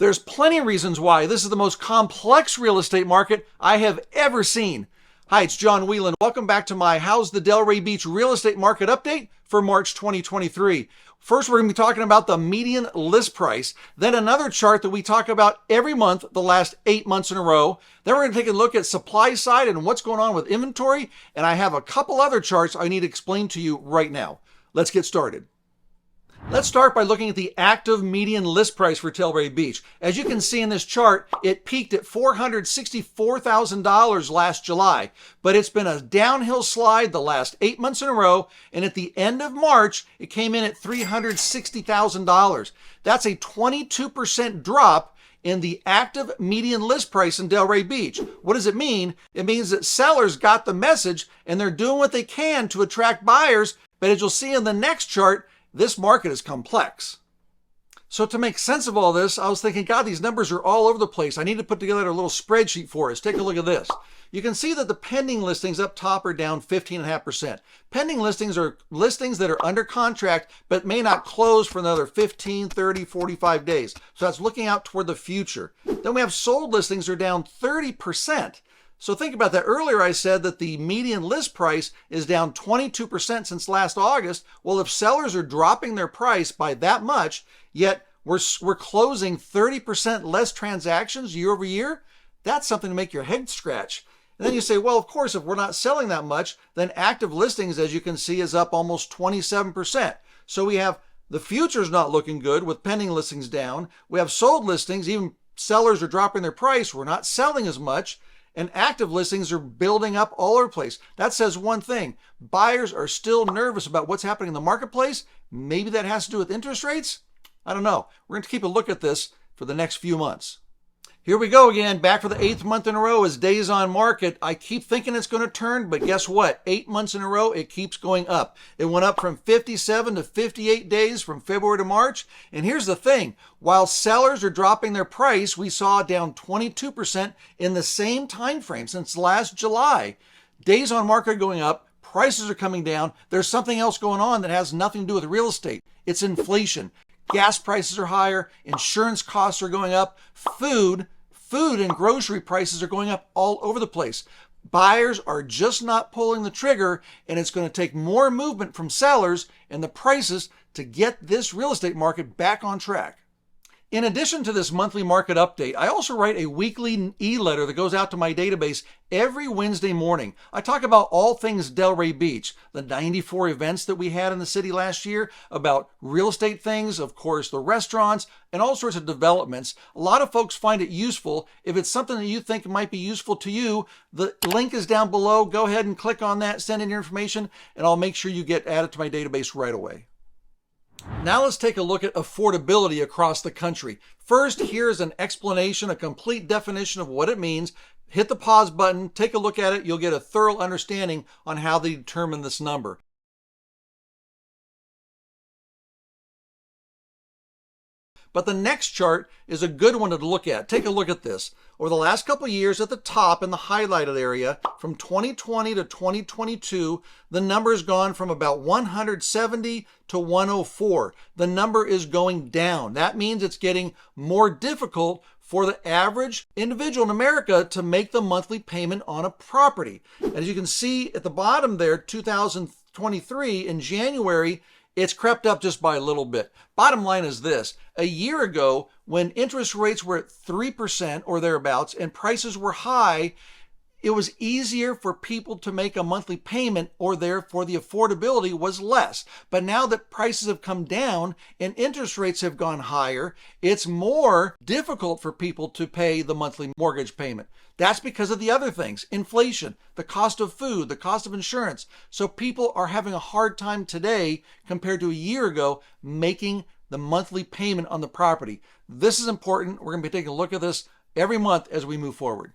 There's plenty of reasons why this is the most complex real estate market I have ever seen. Hi, it's John Whelan. Welcome back to my How's the Delray Beach Real Estate Market Update for March 2023. First, we're going to be talking about the median list price, then another chart that we talk about every month, the last 8 months in a row. Then we're going to take a look at supply side and what's going on with inventory. And I have a couple other charts I need to explain to you right now. Let's get started. Let's start by looking at the active median list price for Delray Beach. As you can see in this chart, it peaked at $464,000 last July, but it's been a downhill slide the last 8 months in a row, and at the end of March, it came in at $360,000. That's a 22% drop in the active median list price in Delray Beach. What does it mean? It means that sellers got the message and they're doing what they can to attract buyers, but as you'll see in the next chart, this market is complex. So to make sense of all this, I was thinking, God, these numbers are all over the place. I need to put together a little spreadsheet for us. Take a look at this. You can see that the pending listings up top are down 15.5%. Pending listings are listings that are under contract but may not close for another 15, 30, 45 days. So that's looking out toward the future. Then we have sold listings are down 30%. So think about that. Earlier I said that the median list price is down 22% since last August. Well, if sellers are dropping their price by that much, yet we're closing 30% less transactions year over year, that's something to make your head scratch. And then you say, well, of course, if we're not selling that much, then active listings, as you can see, is up almost 27%. So we have the future's not looking good with pending listings down. We have sold listings, even sellers are dropping their price. We're not selling as much. And active listings are building up all over the place. That says one thing. Buyers are still nervous about what's happening in the marketplace. Maybe that has to do with interest rates. I don't know. We're going to keep a look at this for the next few months. Here we go again, back for the 8th month in a row as days on market. I keep thinking it's going to turn, but guess what? 8 months in a row, it keeps going up. It went up from 57 to 58 days from February to March. And here's the thing. While sellers are dropping their price, we saw down 22% in the same time frame since last July. Days on market going up, prices are coming down. There's something else going on that has nothing to do with real estate. It's inflation. Gas prices are higher, insurance costs are going up, food and grocery prices are going up all over the place. Buyers are just not pulling the trigger, and it's going to take more movement from sellers and the prices to get this real estate market back on track. In addition to this monthly market update, I also write a weekly e-letter that goes out to my database every Wednesday morning. I talk about all things Delray Beach, the 94 events that we had in the city last year, about real estate things, of course, the restaurants, and all sorts of developments. A lot of folks find it useful. If it's something that you think might be useful to you, the link is down below. Go ahead and click on that, send in your information, and I'll make sure you get added to my database right away. Now let's take a look at affordability across the country. First, here's an explanation, a complete definition of what it means. Hit the pause button, take a look at it. You'll get a thorough understanding on how they determine this number. But the next chart is a good one to look at. Take a look at this. Over the last couple of years at the top in the highlighted area, from 2020 to 2022, the number has gone from about 170 to 104. The number is going down. That means it's getting more difficult for the average individual in America to make the monthly payment on a property. As you can see at the bottom there, 2023 in January, it's crept up just by a little bit. Bottom line is this. A year ago, when interest rates were at 3% or thereabouts and prices were high, it was easier for people to make a monthly payment, or therefore the affordability was less. But now that prices have come down and interest rates have gone higher, it's more difficult for people to pay the monthly mortgage payment. That's because of the other things, inflation, the cost of food, the cost of insurance. So people are having a hard time today compared to a year ago making the monthly payment on the property. This is important. We're going to be taking a look at this every month as we move forward.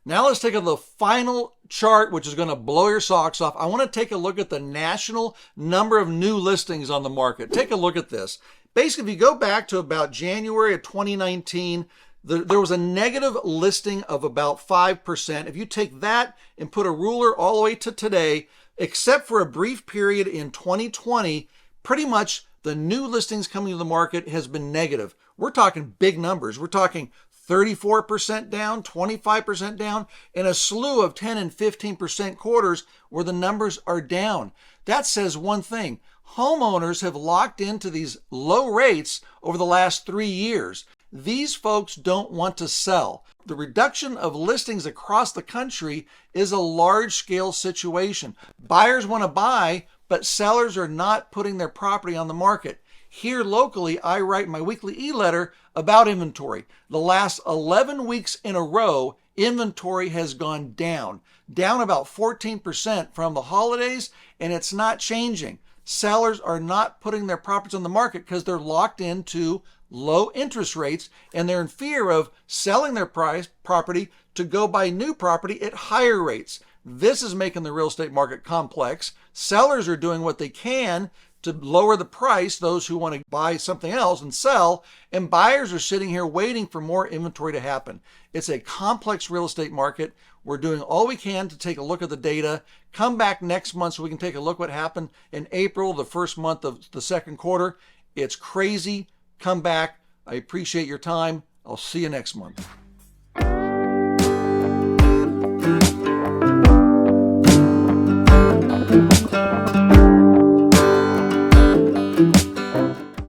Now let's take a look at the final chart, which is going to blow your socks off. I want to take a look at the national number of new listings on the market. Take a look at this. Basically, if you go back to about January of 2019, there was a negative listing of about 5%. If you take that and put a ruler all the way to today, except for a brief period in 2020, pretty much the new listings coming to the market has been negative. We're talking big numbers. We're talking 34% down, 25% down, and a slew of 10 and 15% quarters where the numbers are down. That says one thing. Homeowners have locked into these low rates over the last 3 years. These folks don't want to sell. The reduction of listings across the country is a large-scale situation. Buyers want to buy, but sellers are not putting their property on the market. Here locally, I write my weekly eLetter about inventory. The last 11 weeks in a row, inventory has gone down about 14% from the holidays, and it's not changing. Sellers are not putting their properties on the market because they're locked into low interest rates, and they're in fear of selling their property to go buy new property at higher rates. This is making the real estate market complex. Sellers are doing what they can to lower the price, those who want to buy something else and sell, and buyers are sitting here waiting for more inventory to happen. It's a complex real estate market. We're doing all we can to take a look at the data. Come back next month so we can take a look what happened in April, the first month of the second quarter. It's crazy. Come back. I appreciate your time. I'll see you next month.